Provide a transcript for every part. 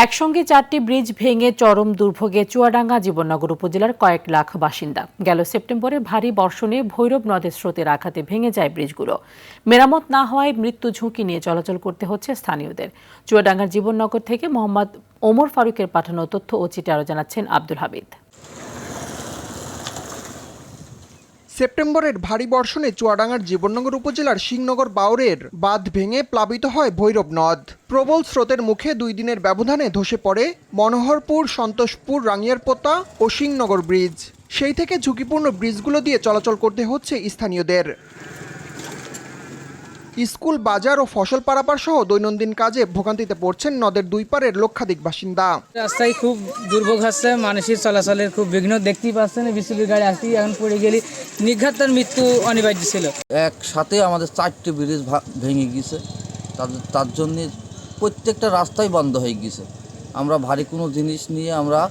একসঙ্গে 4টি ব্রিজ ভেঙে চরম দুর্ভোগে চুয়াডাঙ্গা জীবননগর উপজেলার কয়েক লাখ বাসিন্দা। গেল সেপ্টেম্বরে ভারী বর্ষণে ভৈরব নদের স্রোতের আঘাতে ভেঙে যায় ব্রিজগুলো। মেরামত না হওয়ায় মৃত্যু ঝুঁকি নিয়ে চলাচল করতে হচ্ছে স্থানীয়দের। চুয়াডাঙ্গার জীবননগর থেকে মোহাম্মদ ওমর ফারুকের পাঠানো তথ্য ও চিঠি আরও জানাচ্ছেন আব্দুল হামিদ। সেপ্টেম্বরের ভারী বর্ষণে চুয়াডাঙ্গার জীবননগর উপজেলার সিংনগর বাওরের বাঁধ ভেঙে প্লাবিত হয় ভৈরব নদ। প্রবল স্রোতের মুখে 2 দিনের ব্যবধানে ধসে পড়ে মনোহরপুর, সন্তোষপুর, রাঙ্গিয়ারপোতা ও সিংনগর ব্রিজ। সেই থেকে ঝুঁকিপূর্ণ ব্রিজগুলো দিয়ে চলাচল করতে হচ্ছে স্থানীয়দের। স্কুল, বাজার ও ফসল পারাপার সহ দৈনন্দিন কাজে ভোগান্তিতে পড়ছেন নদের দুই পারের লক্ষাধিক বাসিন্দা। রাস্তায় খুব দুর্ভোগ হচ্ছে, মানুষের চলাচলের খুব বিঘ্ন দেখতেই পাচ্ছেন। বিসিবির গাড়ি আসি এখন পড়ে গেলে নিঘাত তার মৃত্যু অনিবার্য ছিল। একসাথে আমাদের 4টি ব্রিজ ভেঙে গিয়েছে, তার জন্য প্রত্যেকটা রাস্তাই বন্ধ হয়ে গিয়েছে। আমরা ভারী কোনো জিনিস নিয়ে আমরা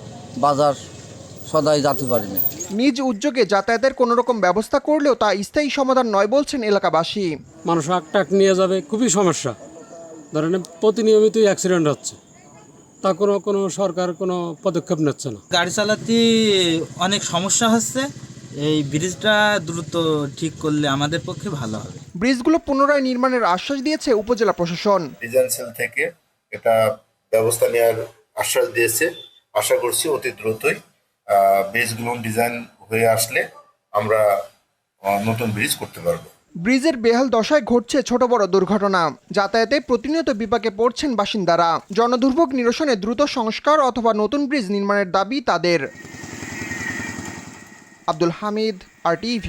বাজার সদাই যেতে পারি না। নিজ উদ্যোগে যাতায়াতের কোনো রকম ব্যবস্থা করলেও তা স্থায়ী সমাধান নয় বলছেন এলাকাবাসী। মানুষ ট্রাক নিয়ে যাবে, খুবই সমস্যা। ধরেন প্রতিনিয়মিতই অ্যাক্সিডেন্ট হচ্ছে, তা কোনো সরকার কোনো পদক্ষেপ নিচ্ছে না। গাড়ি চালাতে অনেক সমস্যা হচ্ছে। এই ব্রিজটা দ্রুত ঠিক করলে আমাদের পক্ষে ভালো হবে। ব্রিজগুলো পুনরায় নির্মাণের আশ্বাস দিয়েছে উপজেলা প্রশাসন। ডিজাইন সেল থেকে এটা ব্যবস্থা নেওয়ার আশ্বাস দিয়েছে। আশা করছি অতি দ্রুতই ব্রিজগুলো ডিজাইন হয়ে আসলে আমরা নতুন ব্রিজ করতে পারবো। ব্রিজের বেহাল দশায় ঘটছে ছোট বড় দুর্ঘটনা। যাতায়াতে প্রতিনিয়ত বিপাকে পড়ছেন বাসিন্দারা। জনদুর্ভোগ নিরসনে দ্রুত সংস্কার অথবা নতুন ব্রিজ নির্মাণের দাবি তাদের। আব্দুল হামিদ, RTV।